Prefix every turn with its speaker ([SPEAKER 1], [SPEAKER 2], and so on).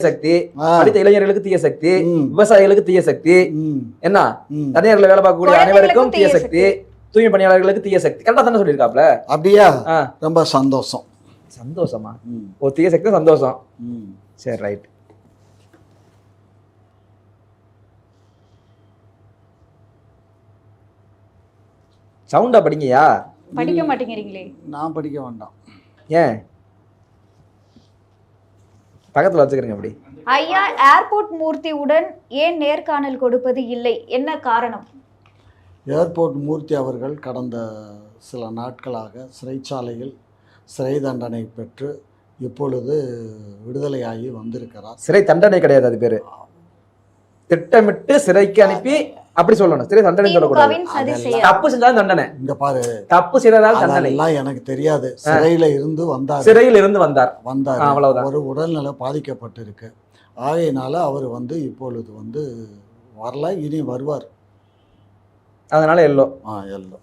[SPEAKER 1] சக்தி, படித்த இளைஞர்களுக்கு தீய சக்தி, விவசாயிகளுக்கு தீய சக்தி, என்ன தனியார்ல வேலை பார்க்கக்கூடிய அனைவருக்கும் தீய சக்தி, தூய்மை பணியாளர்களுக்கு தீய சக்தி. கரெக்டா தானே சொல்லியிருக்காப்ல?
[SPEAKER 2] அப்படியா? ரொம்ப சந்தோஷம்.
[SPEAKER 1] சந்தோஷமா? ஓ, தீய சக்தி சந்தோஷம். சரி, ரைட். சவுண்டா படிங்கயா.
[SPEAKER 3] படிக்க மாட்டேங்கிறீங்களே.
[SPEAKER 2] நான் படிக்க வேண்டாம்.
[SPEAKER 1] ஏன் பக்கத்துல வச்சுக்கிறீங்க? அப்படி
[SPEAKER 3] ஐயா, ஏர்போர்ட் மூர்த்தியுடன் ஏன் நேர்காணல் கொடுப்பது இல்லை, என்ன காரணம்?
[SPEAKER 2] ஏர்போர்ட் மூர்த்தி அவர்கள் கடந்த சில நாட்களாக சிறைச்சாலையில் சிறை தண்டனை பெற்று இப்பொழுது விடுதலையாகி வந்திருக்கிறார்.
[SPEAKER 1] சிறை தண்டனை கிடையாது, அது பேரு திட்டமிட்டு சிறைக்கு அனுப்பி அப்படி சொல்லணும். சிறை தண்டனை சொல்லக்கூடாது. தப்பு செஞ்சாலும் தண்டனை.
[SPEAKER 2] இங்க பாரு,
[SPEAKER 1] தப்பு செய்யறதால தண்டனை
[SPEAKER 2] எல்லாம் எனக்கு தெரியாது. சிறையில இருந்து வந்தார்,
[SPEAKER 1] சிறையில் இருந்து வந்தார்,
[SPEAKER 2] அவ்வளவுதான். ஒரு உடல்நல பாதிக்கப்பட்டிருக்கு. ஆகையினால அவர் இப்பொழுது வரல, இனி வருவார்.
[SPEAKER 1] அதனால எல்லோ
[SPEAKER 2] எல்லோ